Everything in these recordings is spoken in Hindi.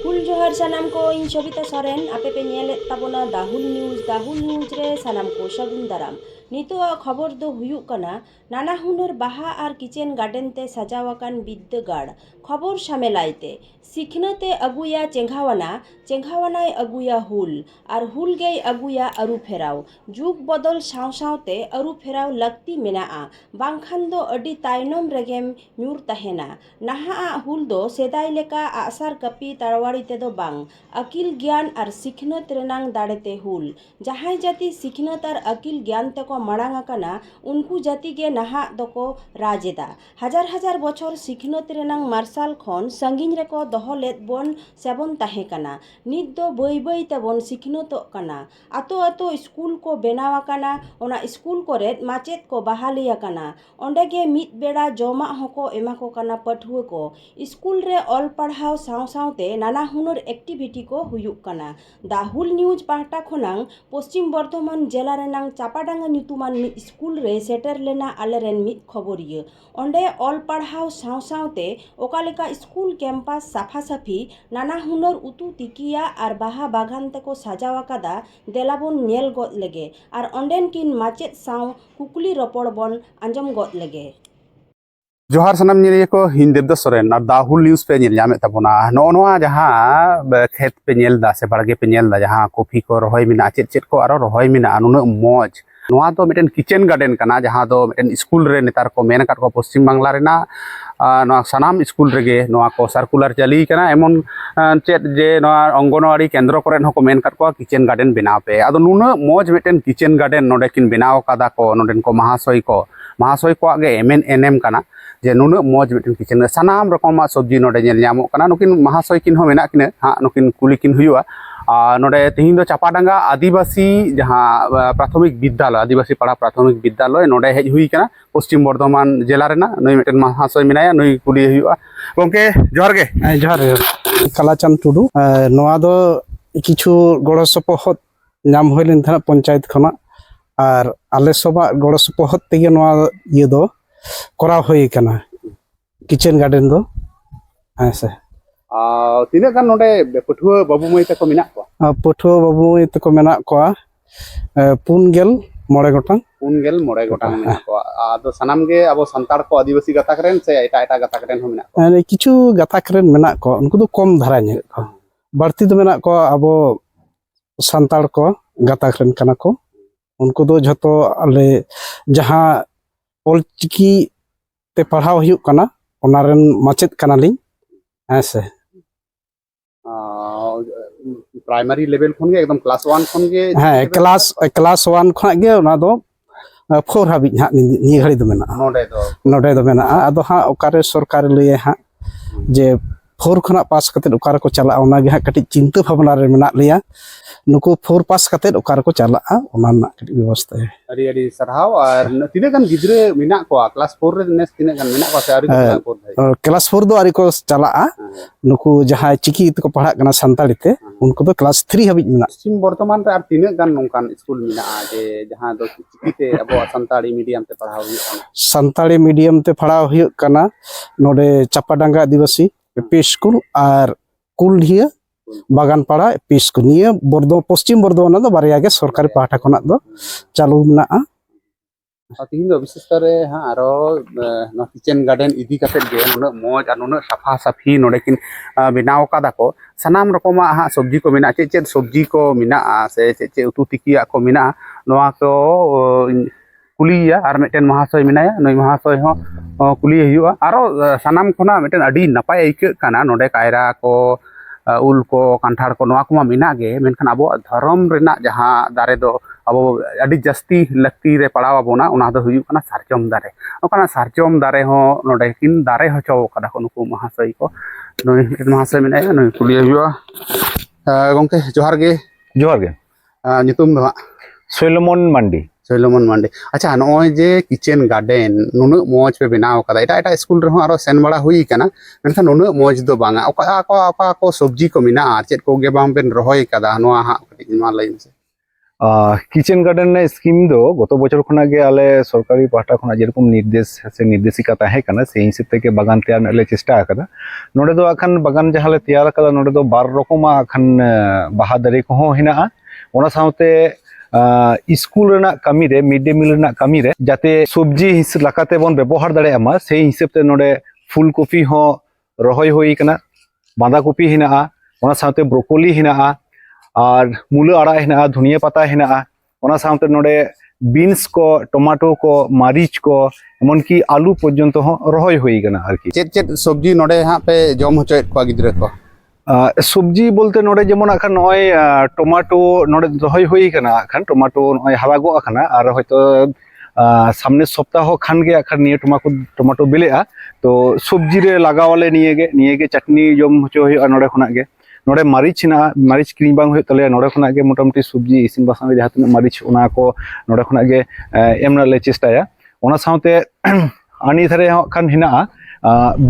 हुल जोहर सानाम को इन सबिता सोरेन आपे पे नेले ताबोना दाहुल न्यूज रे सानाम को सगुन दाराम नितो खबर दो हुयुक कना नाना हुनर बाहा और किचेन गार्डन ते सजावाकान बिद्दागाड़ खबर सामेलाइते सिखनते अगुया चेंघावानाय अगुया हुल और हुल गई अगुया अरु फेराव जुग बदल सावते अरु फेराव लगती मेनाआ बांखान दो अडी तायनम रेगेम न्यूर तहेना नाहा हुल दो सेदाय लेका आसार कपी ताड़वाड़ी तेदो बांग अकिल ज्ञान और सिखनत रेनांग दाड़ेते हुल जहां जाति सिखनत और अकिल ज्ञान तेको माड़ांग आकाना उनको जाति गे नाहा दको राजेदा हजार हजार बछर सिखनत रेनांग मार्शल खन संगिन रेको दहो लेद बोन सेबन ताहे कना नित दो बई बई तेबन सिखनतोग कना आतो आतो स्कूल को बेनाव आकाना ओना स्कूल कोरे माचेद को बहाली आकाना ओंडे गे मिद बेड़ा जमा हको एमा को कना पठुआ को स्कूल रे ऑल पढ़ाव साव सावते नाना हुनर एक्टिविटी को हुयुक कना दाहुल न्यूज पाहटा खनांग पश्चिम बर्धमान जिला रेनांग चापाडांगा ᱧᱩᱛᱩᱢᱟᱱ मिद स्कूल रे सेटर लेना आलेरेन मिद खबरिया ओंडे ऑल पढ़ाव साव सावते ओकालेका स्कूल कैंपास साफा साफी नाना हुनर उतु तिकिया और बाहा बागान तेको साजाव आकादा देलाबन नेल गद लेगे और ओंडेन किन माचेद साव कुकली रपड़ बन आंजम गद लेगे। जोहार सनम निरिया को हिंदेव सोरेन और दाहुल न्यूज पे नेल ताबोना नोआ जहाँ खेत पे नेलदा से बाड़गे पे नेलदा जहाँ कॉफी को रहोय मिना चेद चेद को आरो रहोय मिना नुना मौज नोआ तो मिटन किचन गार्डन कना जहाँ दो मिटन स्कूल रे नेतार को मेन काट को पश्चिम बांग्ला रेना नोआ सनाम स्कूल रेगे नोआ को सर्कुलर चली कना एमन चेद जे नोआ अंगनवाड़ी केंद्र कोरेन हको मेन काट को किचन गार्डन बनाव पे आदो नुना मौज मिटन किचन गार्डन नोडे किन बनाव कादा को नोडेन को महाशय को गे एमएन एनएम कना जे नुना मौज मिटन किचन सानाम रकम सब्जी नोडे नेल ᱧᱟᱢᱚᱜ ᱠᱟᱱᱟ नुकिन महाशय किन हो मेना किन हाँ नुकिन कुली किन हुआ नोडे तिहिन दो चापाडांगा आदिवासी जहाँ प्राथमिक विद्यालय आदिवासी पाड़ा प्राथमिक विद्यालय नोडे हेज हुई कना पश्चिम बर्धमान जिला रेना नई मिटन महाशय मेनाया नई कुली हुआ गंके जोहार गे कालाचंद टुडू नोआ दो किछु गड़ो सपोहत नाम होय लेन थाना पंचायत खना और आले सबा गड़ो सपोहत तेगे नोआ ये दो करा होय कना किचन गार्डन दो ऐसे तीना गान नोडे पठुआ बाबू माई तको मेना को पठुआ बाबू माई तको मेना को पुनगेल मोड़े गोटांग मेना को आदो सनाम गे अब संतार को आदिवासी गाताक रेन से एटा एटा गाताक रेन हो मेना को किछु गाताक रेन मेना को उनको तो कम धारा ने को बाड़ती तो मेना को अब संतार को गाताक रेन कना को उनको दो झतो आले जहां ऑलचिकी ते पढ़ाव हुयुक कना ओनारेन माचेद कनालिं ऐसे प्राइमरी लेवल खन गे एकदम क्लास 1 खन गे हाँ क्लास 1 खना गे ओना दो 4 हाबि हा नि घड़ी दो मेना नोडे दो मेना आदो हा ओकारे सरकार लय हा जे 4 खना पास कते ओकारे को चला ओना गे हा कटि चिंता भावना रे मेना लिया नुको 4 पास कते ओकारे को चला ओना ना कटि व्यवस्था है अरे अरे सरहाव और तिने गन गिद्रे मेना को क्लास 4 रे नेस तिने गन मेना को से आरी क्लास 4 दो आरी को चला नुको जहां चिकी को पढ़ा कना संताली ते उनको तो क्लास 3 हाबि मेना पश्चिम वर्तमान रे आर तिने गन नोंकान स्कूल मेना जे जहां दो चिकी ते अब संताली मीडियम ते पढ़ाव हुई संताली मीडियम ते पढ़ाव हुई कना नोडे चापाडांगा आदिवासी पी स्कूल और कुलहिया बागान पाड़ा पी स्कूल निया बर्धमान पश्चिम बर्धमान दो बारिया के सरकारी पाहटा खना दो चालू मेना तीन दो विशेष करे हाँ आरो किचन गार्डन इदी कते गे नुना मौज और नुना साफा साफी नोडे किन बनाव कादा को सानाम रकम हाँ सब्जी को मेना चे सब्जी को मेना से चे उतु तिकिया को मेना नोआ को कुलिया और मिटन महाशय मेनाया नई महाशय हो कुली हुआ आरो सानाम खना मिटन अडी नपाय आइक काना नोडे कायरा को उल को कांठार को नोआ को मेना गे मेनखान अब धर्म रेना जहाँ दारे दो अब अडी जस्ती लक्ति रे पड़ाव बोना उना दो हुयुक कना सारजम दारे ओकाना सारजम दारे हो नोडे किन दारे हचो कदा को नुकु महाशय को नई महाशय मेनाया नई कुली हुआ गंके जोहार गे नितुम दो सोलोमन मांडी अच्छा नॉय जे किचन गार्डन नुना मौज पे बनाव कदा एटा स्कूल रे हो आरो सेन बड़ा हुई कना मेनखान नुना मौज दो बांगा ओका को सब्जी को मेना चेद को गे बाम बेन रहोय कदा नोआ हा कटि मा लई से কিচেন গার্ডেন স্কিম দো গত বছর খোনা গে আলে সরকারি পাহটা খোনা যেরকম নির্দেশ সে নির্দেশিকা তাহে কানা সেই হিসাব থেকে বাগান তৈয়ার লে চেষ্টা আকাদা নোডে দো আখান বাগান জাহালে তৈয়ার আকাদা নোডে দো 12 রকমা আখান বাহা দারে কো হিনাআ ওনা সাথে স্কুল রেনা কামি রে মিড ডে মিল রেনা কামি রে যাতে সবজি হিসাব লাকাতে বন ব্যবহার দাড়ে আমা সেই হিসাব তে নোডে ফুলকপি হ রহয় হই কানা বাঁধাকপি হিনাআ ওনা সাথে ব্রোকলি হিনাআ আর মূলো আড়া হিনাআ ধনিয়া পাতা হিনাআ ওনা সাথে নোডে বিনস কো টমেটো কো মারিচ কো এমনকি আলু পর্যন্ত হ রহয় হই কানা আর কি चेत चेत सब्जी नोडे हाँ पे जम होचोएत को गिद्रे को সবজি বলতে নোডে যেমন এখন নয় টমেটো নোডে রহয় হই কানা এখন টমেটো নয় হারাগো আখানা আর হয়তো সামনের সপ্তাহ খান গে এখন নিয়ে টমেটো বেলেআ তো সবজি রে লাগাওয়ালে নিয়ে গে চাটনি জম হচো হই নোডে খনা গে নোডে মারিচ না মারিচ কিনি বাং হই তলে নোডে খনা গে মোটামুটি সবজি ইসিন বাসাং যাহা তিনা মারিচ ওনা কো নোডে খনা গে এমনা লে চেষ্টায়া ওনা সাথে আনি ধারে খান হিনাআ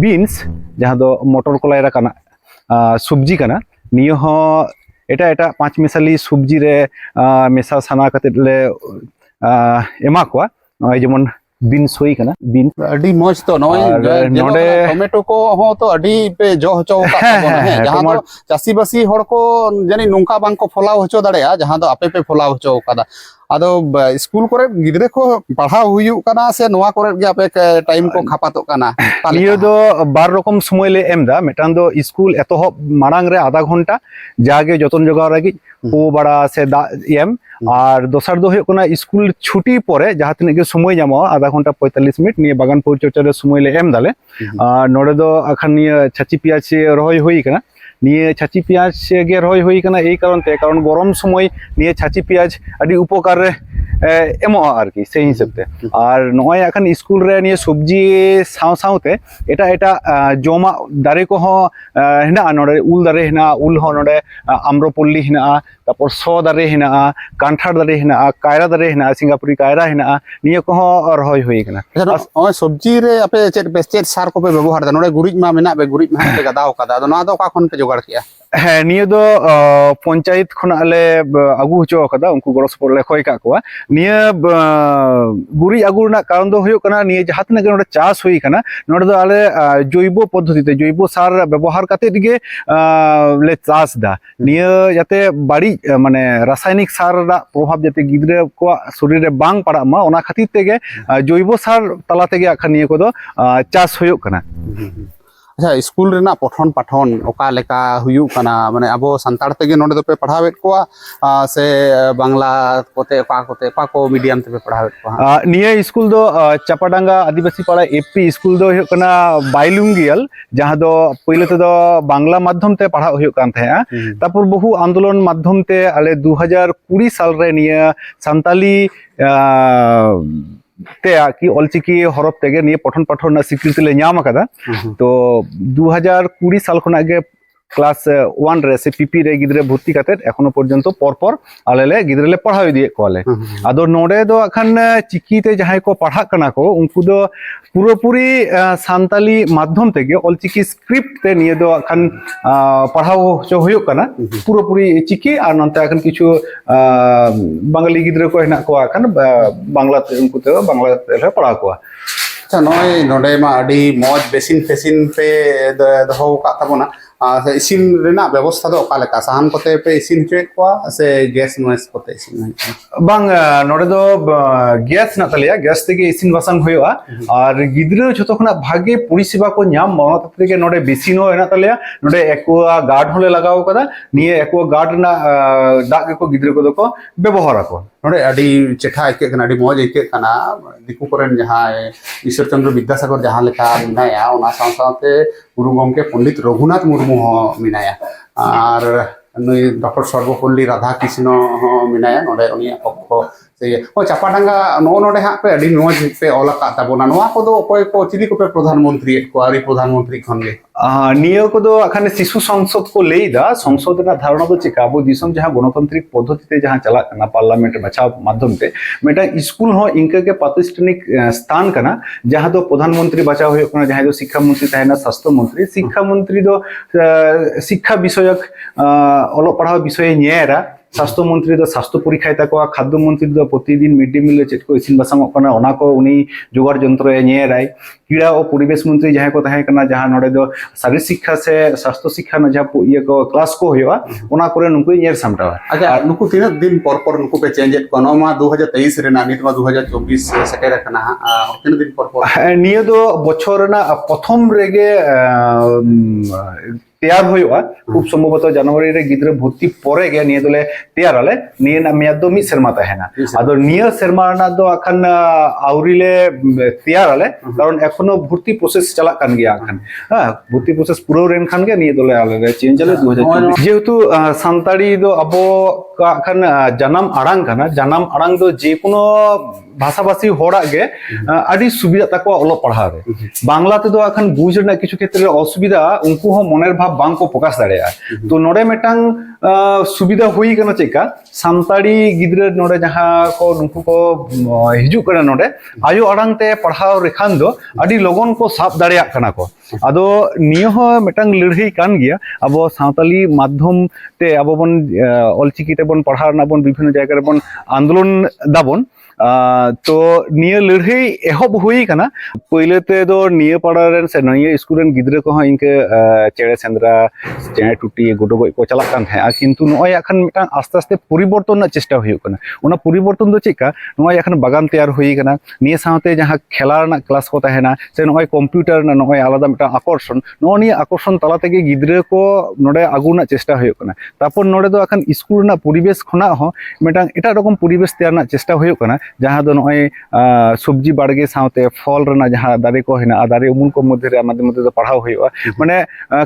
বিনস যাহা দো মটর কলাইরা কানা সবজি কানা নিয়ে হ এটা পাঁচ মিশালি সবজি রে মেশা সানা কাতে লে এমা কোয়া নয় যেমন বিনস হই কানা বিন अडी मौज तो नोय नोडे टोमेटो को हो तो अडी पे जो होचो का तबोना है जहां तो चासी बासी हड़ को जानी नुंका बांग को फलाव होचो दाड़ेया जहां तो आपे पे फलाव होचो कादा आदो स्कूल करे गिद्रे को पढ़ाव हुयु काना से नोवा करे जे आपे टाइम को खापातो काना नियो दो 12 रकम समय ले एमदा मेटान दो स्कूल एतोहब मारांग रे आधा घंटा जागे जतन जगाव लागी को बड़ा से दा एम আর দোসার দো হয়ে স্কুল ছুটি পরে যাহা তিনে গে সময় যামো আধা ঘন্টা 45 মিনিট নিয়ে বাগান পরিচর্যার সময় লে এম দালে নড়ে দো আখান নিয়ে ছাচি পিয়াজ রহয় হই কানা নিয়ে ছাচি পিয়াজ গে রহয় হই কানা এই কারণ গরম সময় নিয়ে ছাচি পিয়াজ আদি উপকার এমো আর কি সেই হিসাবতে আর নয় এখন স্কুল রে নিয়ে সবজি সাথে এটা জমা দারে কো হিনা নড়ে উল দারে হিনা উল হ নড়ে আম্রপল্লী হিনা তারপর স দারে হিনা কান্ঠার দারে হিনা কায়রা দারে হিনা সিঙ্গাপুরি কায়রা হিনা নিয়ে কো রহয় হই কানা ओय सब्जी रे आपे चेत सार को पे व्यवहार दा नोडे गुरिज मा मेना बे गुरिज मा पे गदाव कादा दो ना दो का कोन पे जोगाड़ किया হ্যাঁ নিয়ে দো পঞ্চায়েত খনা আলে আগু হচো কাদা উনকু গড় সপর লে খয় কা কোয়া নিয়ে গুরি আগু না কারণ দো হয়ো কানা নিয়ে যাহাত না নোডে চাষ হই কানা নোডে দো আলে জৈব পদ্ধতিতে জৈব সার ব্যবহার কাতে দিকে লে চাষ দা নিয়ে যাতে বাড়ি মানে রাসায়নিক সার রা প্রভাব যাতে গিদ্রে কো শরীরে বাং পাড়া মা ওনা খাতির থেকে জৈব সার তালা থেকে আখা নিয়ে কো দো চাষ হয়ো কানা अच्छा स्कूल रेना पठन पाठन ओका लेका हुयु काना माने अबो संताड़ तेगे नोडे दोपे पढ़ावेत कोआ से बांग्ला कोते पा को मीडियम ते पढ़ावेत कोआ निया स्कूल दो चापाडांगा आदिवासी पाड़ा एपी स्कूल दो हुयो काना बाइलिंगुअल जहां दो पहिले ते दो बांग्ला माध्यम ते पढ़ा हुयो कान थे तारपर बहु आंदोलन माध्यम ते आले 2020 साल रे निया संताली ते आकी अलचिकी हरफ तेगे निये पठन पाठन स्वीकृति ले ᱧᱟᱢ आकादा तो 2020 साल खना गे क्लास 1 रे से पीपी रे गिद्रे भर्ती काते एखोनो पर्यंत परपर आलेले गिद्रे ले पढ़ाई दिए कोले आदो नोडे दो अखन चिकीते जहाय को पढ़ा कना को उनको दो पुरोपुरी सान्ताली माध्यम तेगे अलचिकी स्क्रिप्ट ते निये दो अखन पढ़ाओ जो हुयो कना पुरोपुरी चिकी और नंते अखन किछु बांगाली गिद्रे को हेना को अखन बांग्ला उनको ते बांग्ला ते पढ़ा को अच्छा नोय नोडे मा अडी मौज बेसिन फेसिन पे दहो का तबोना इसिन रेना व्यवस्था दो ओका लेका साहान कोते पे इसिन चेक कोआ से गैस नोएस कोते इसिन बांग नोडे दो गैस ना तलिया गैस तेगे इसिन बासांग होयोआ और गिद्रे जतो खना भागे परिसेवा को ᱧᱟᱢ माना तेगे नोडे बेसिन हो हेना तलिया नोडे एक्वा गार्ड होले लगाओ कदा निये एक्वा गार्ड ना दाग को गिद्रे को दको व्यवहार को नोडे अडी चेठा एके कना अडी मौज एके कना दिकु कोरेन जहां ईश्वर चंद्र विद्यासागर जहां लेखा मिनाया ओना साथे गुरु गंके पंडित रघुनाथ मुर्मू हो मिनाया और नुई डॉक्टर सर्वपल्ली राधा कृष्ण हो मिनाया नोडे उनिया पक्ष से ओ चापाडांगा नोडे हा पे अडी मौज पे ओलाका ताबोना नोआ को दो कोय को चिली को पे प्रधानमंत्री को आरी प्रधानमंत्री खनगे नियो को दो अखाने शिशु संसद को लेइदा संसद ना धारणा दो चिका बो दिसम जहां गणतांत्रिक पद्धति ते जहां चला कना पार्लियामेंट बचाव माध्यम ते मेटा स्कूल हो इनके के प्रातिष्ठानिक स्थान कना जहां दो प्रधानमंत्री बचाव होय कना जहां दो शिक्षा मंत्री ताहेना स्वास्थ्य मंत्री शिक्षा मंत्री दो शिक्षा विषयक ओलो पढ़ाव विषय ᱧᱮᱨᱟ ᱥᱟᱥᱛᱷᱚ ᱢᱚᱱᱛᱨᱤ ᱫᱚ ᱥᱟᱥᱛᱷᱚ ᱯᱚᱨᱤᱠᱷᱟᱭ ᱛᱟᱠᱚᱣᱟ, ᱠᱷᱟদ্য ᱢᱚᱱᱛᱨᱤ ᱫᱚ ᱯᱨᱚᱛᱤদিন ᱢᱤᱰ ᱰᱮ ᱢᱤᱞ ᱨᱮ ᱪᱮᱫ ᱠᱚ ᱤᱥᱤᱱ ᱵᱟᱥᱟᱝᱚᱜ ᱠᱟᱱᱟ ᱚᱱᱟ ᱠᱚ ᱩᱱᱤ ᱡᱳᱜᱟᱲ ᱡᱚᱱᱛᱨᱚᱭ ᱧᱮᱞᱟᱭ। ᱠᱨᱤᱲᱟ ও পরিবেশ মন্ত্রী যাহাই ᱠᱚ ᱛᱟᱦᱮᱸ ᱠᱟᱱᱟ ᱡᱟᱦᱟᱸ ᱱᱚᱰᱮ ᱫᱚ ᱥᱟᱨᱤᱨ ᱥᱤᱠᱠᱷᱟ ᱥᱮ ᱥᱟᱥᱛᱷᱚ ᱥᱤᱠᱠᱷᱟ ᱨᱮᱱᱟᱜ ᱡᱟᱦᱟᱸ ᱤᱭᱟᱹ ᱠᱚ ᱠᱞᱟᱥ ᱠᱚ ᱦᱩᱭᱩᱜᱼᱟ ᱚᱱᱟ ᱠᱚᱨᱮ ᱱᱩᱠᱩᱭ ᱧᱮᱞ ᱥᱟᱢᱴᱟᱣᱟ। ᱟᱪᱪᱷᱟ ᱱᱩᱠᱩ ᱛᱤᱱᱟᱹᱜ ᱫᱤᱱ ᱯᱚᱨ ᱱᱩᱠᱩ ᱯᱮ ᱪᱮᱧᱡ ᱮᱫ ᱠᱚᱣᱟ? ᱱᱚᱣᱟ ᱢᱟ 2023 ᱨᱮᱱᱟᱜ, ᱱᱤᱛ ᱢᱟ 2024 ᱥᱮᱴᱮᱨ ᱟᱠᱟᱱᱟ ᱦᱟᱸᱜ, ᱛᱤᱱᱟᱹᱜ ᱫᱤन ᱯᱚᱨ? ᱱᱤᱭᱟᱹ ᱫᱚ ᱵᱚᱪᱷᱚᱨ ᱨᱮᱱᱟᱜ ᱯᱨᱚᱛᱷᱚᱢ ᱨᱮᱜᱮ ᱛᱮᱭᱟᱨ ᱦᱩᱭᱩᱜᱼᱟ। ᱠᱷᱩᱵ ᱥᱚᱢᱵᱷᱚᱵᱚᱛᱚ ᱡᱟনুᱣᱟরি ᱨᱮ ᱜᱤᱫᱽᱨᱟᱹ ᱵᱷᱚᱨᱛᱤ ᱯᱚᱨᱮ ᱜᱮ ᱱᱤᱭᱟᱹ ᱫᱚᱞᱮ ᱛᱮᱭᱟᱨᱟᱞᱮ। ᱱᱤᱭᱟᱹ ᱨᱮᱱᱟᱜ ᱢᱮয়াদ ᱫᱚ 1 ᱥᱮᱨᱢᱟ ᱛᱟᱦᱮᱱᱟ। ᱟᱫᱚ ᱱᱤᱭᱟᱹ ᱥᱮᱨᱢᱟ ᱨᱮᱱᱟᱜ ᱫᱚ ᱟᱠᱷᱟᱱ আউরি লে তেয়ারালে কারণ এখনো ভর্তি প্রসেস চালাক কান গিয়া আখান হ্যাঁ ভর্তি প্রসেস পুরো রেন খান গে নিয়ে দলে আলাদা চেঞ্জ আলে 2024 যেহেতু সান্তাড়ি দো আবো আখান জানাম আড়াং কানা জানাম আড়াং দো যে কোনো ভাষাভাষী হড়াগ গে আডি সুবিধা তাকো অলো পড়া রে বাংলা তে দো আখান বুঝ রেনা কিছু ক্ষেত্রে অসুবিধা উনকু হ মনের ভাব বাং কো প্রকাশ দাড়েয়া তো নড়ে মেটাং সুবিধা হুই কানা চেকা সান্তাড়ি গিদ্রে নড়ে যাহা কো নুকু কো হিজু কানা নড়ে আয়ো আড়াং তে পড়াও রেখান দো আডি লগন কো সাপ দাড়েয়া কানা কো আদো নিয় হ মেটাং লড়াই কান গিয়া আবো সাঁওতালি মাধ্যম তে আবো বন অলচিকি তে বন পড়া না বন বিভিন্ন জায়গা রে বন আন্দোলন দাবন তো নিয়ে লড়াই এহব হুই কানা পইলেতে দো নিয়ে পাড়ারেন সে নিয়ে স্কুলেন গিদ্রে কো ইনকে চেড়ে সেন্দ্রা চেড়ে টুটি গুডো গই কো চালাক কান থাকে কিন্তু নয় এখন মিটাং আস্তে আস্তে পরিবর্তন না চেষ্টা হুই কানা ওনা পরিবর্তন দো চেকা নয় এখন বাগান তৈয়ার হুই কানা নিয়ে সাথে যাহা খেলার না ক্লাস কো তাহেনা সে নয় কম্পিউটার না নয় আলাদা মিটাং আকর্ষণ নয় আকর্ষণ তালা থেকে গিদ্রে কো নড়ে আগুনা চেষ্টা হুই কানা তারপর নড়ে দো এখন স্কুল না পরিবেশ খনা হ মিটাং এটা রকম পরিবেশ তৈয়ার না চেষ্টা হুই কানা যাহা দো নয় সবজি বাড়গে সাথে ফল রেনা যাহা দারে কো হেনা দারে উমুল কো মধ্যে রে আমাদের মধ্যে পড়াও হইবা মানে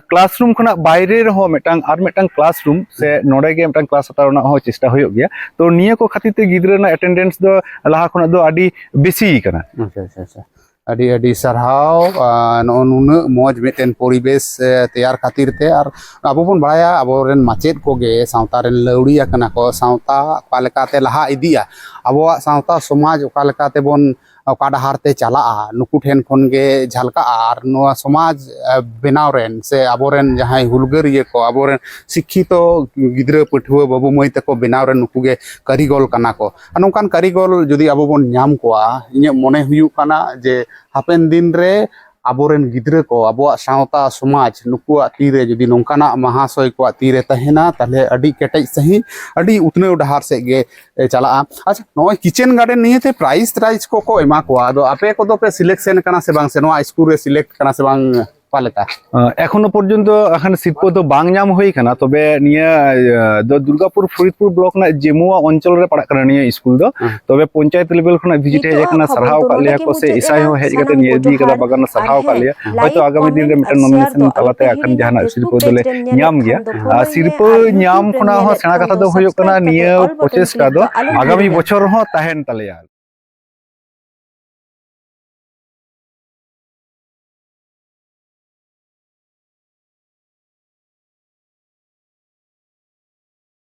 ক্লাসরুম খনা বাইরে রে হ মিটাং আর মিটাং ক্লাসরুম সে নড়ে গে মিটাং ক্লাস হাতার না হ চেষ্টা হইও গিয়া তো নিয়ে কো খাতির তে গিদ্রে না অ্যাটেন্ডেন্স দো লাহা খনা দো আডি বেশি কানা আচ্ছা আচ্ছা আচ্ছা ᱟᱹᱰᱤ ᱟᱹᱰᱤ ᱥᱟᱨᱦᱟᱣ ᱱᱚᱜᱼᱚ ᱱᱩᱱᱟᱹᱜ ᱢᱚᱡᱽ ᱢᱤᱫᱴᱮᱱ ᱯᱚᱨᱤᱵᱮᱥ ᱛᱮᱭᱟᱨ ᱠᱷᱟᱹᱛᱤᱨ ᱛᱮ ᱟᱨ ᱟᱵᱚ ᱵᱚᱱ ᱵᱟᱲᱟᱭᱟ ᱟᱵᱚᱨᱮᱱ ᱢᱟᱪᱮᱫ ᱠᱚᱜᱮ ᱥᱟᱶᱛᱟ ᱨᱮᱱ ᱞᱟᱹᱣᱲᱤ ᱟᱠᱟᱱᱟ ᱠᱚ ᱥᱟᱶᱛᱟ ᱚᱠᱟ ᱞᱮᱠᱟᱛᱮ ᱞᱟᱦᱟ ᱤᱫᱤᱜᱼᱟ ᱟᱵᱚᱣᱟᱜ ᱥᱟᱶᱛᱟ ᱥᱚᱢᱟᱡᱽ ᱚᱠᱟ ᱞᱮᱠᱟᱛᱮ ᱵᱚᱱ ᱚᱠᱟ ᱰᱟᱦᱟᱨ ᱛᱮ ᱪᱟᱞᱟᱜᱼᱟ ᱱᱩᱠᱩ ᱴᱷᱮᱱ ᱠᱷᱚᱱ ᱜᱮ ᱡᱷᱟᱞᱠᱟᱜᱼᱟ ᱟᱨ ᱱᱚᱣᱟ ᱥᱚᱢᱟᱡᱽ ᱵᱮᱱᱟᱣ ᱨᱮᱱ ᱥᱮ ᱟᱵᱚᱨᱮᱱ ᱡᱟᱦᱟᱸᱭ ᱦᱩᱞᱜᱟᱹᱨᱤᱭᱟᱹ ᱠᱚ ᱟᱵᱚᱨᱮᱱ ᱥᱤᱠᱠᱷᱤᱛᱚ ᱜᱤᱫᱽᱨᱟᱹ ᱯᱟᱹᱴᱷᱩᱣᱟᱹ ᱵᱟᱹᱵᱩ ᱢᱟᱹᱭ ᱛᱟᱠᱚ ᱵᱮᱱᱟᱣ ᱨᱮᱱ ᱱᱩᱠᱩ ᱜᱮ ᱠᱟᱹᱨᱤᱜᱚᱞ ᱠᱟᱱᱟ ᱠᱚ ᱟᱨ ᱱᱚᱝᱠᱟᱱ ᱠᱟᱹᱨᱤᱜᱚᱞ ᱡᱩᱫᱤ ᱟᱵᱚ ᱵᱚᱱ ᱧᱟᱢ ᱠᱚᱣᱟ ᱤᱧᱟᱹᱜ ᱢᱚᱱᱮ ᱦᱩᱭᱩᱜ ᱠᱟᱱᱟ ᱡᱮ ᱦᱟᱯᱮᱱ ᱫᱤᱱ ᱨᱮ ᱟᱵᱚᱨᱮᱱ ᱜᱤᱫᱽᱨᱟᱹ ᱠᱚ ᱟᱵᱚᱣᱟᱜ ᱥᱟᱶᱛᱟ ᱥᱚᱢᱟᱡᱽ ᱱᱩᱠᱩᱣᱟᱜ ᱛᱤᱨᱮ ᱡᱩᱫᱤ ᱱᱚᱝᱠᱟᱱᱟᱜ ᱢᱟᱦᱟᱥᱚᱭ ᱠᱚᱣᱟᱜ ᱛᱤᱨᱮ ᱛᱟᱦᱮᱱᱟ ᱛᱟᱦᱞᱮ ᱟᱹᱰᱤ ᱠᱮᱴᱮᱡ ᱥᱟᱺᱦᱤᱡ ᱟᱹᱰᱤ ᱩᱛᱱᱟᱹᱣ ᱰᱟᱦᱟᱨ ᱥᱮᱫ ᱜᱮ ᱪᱟᱞᱟᱜᱼᱟ ᱟᱪᱪᱷᱟ ᱱᱚᱜᱼᱚᱭ ᱠᱤᱪᱮᱱ ᱜᱟᱨᱰᱮᱱ ᱱᱤᱭᱮᱛᱮ ᱯᱨᱟᱭᱤᱡᱽ ᱠᱚᱠᱚ ᱮᱢᱟ ᱠᱚᱣᱟ ᱟᱫᱚ ᱟᱯᱮ ᱠᱚᱫᱚ ᱯᱮ ᱥᱤᱞᱮᱠᱥᱮᱱ ᱠᱟᱱᱟ ᱥᱮ ᱵᱟᱝ ᱥᱮ ᱱᱚᱣᱟ স্কুল রে সিলেক্ট কানা সে বাং পালেকা এখনো পর্যন্ত এখন সিটপো তো বাং নাম হই কানা তবে নিয়া দুর্গাপুর ফরিদপুর ব্লক না জেমুয়া অঞ্চল রে পড়া কানা নিয়া স্কুল দো তবে পঞ্চায়েত লেভেল খনা ভিজিট হয়ে কানা সারহাও কা লিয়া কো সে ইসাই হো হেজ কাতে নিয়ে দি কাদা বাগান সারহাও কা লিয়া হয়তো আগামী দিন রে মিটার নমিনেশন তালাতে এখন জাহানা সিরপো দলে নিয়াম গিয়া সিরপো নিয়াম খনা হো সেনা কথা দো হইও কানা নিয়া প্রচেষ্টা দো আগামী বছর হো তাহেন তালিয়া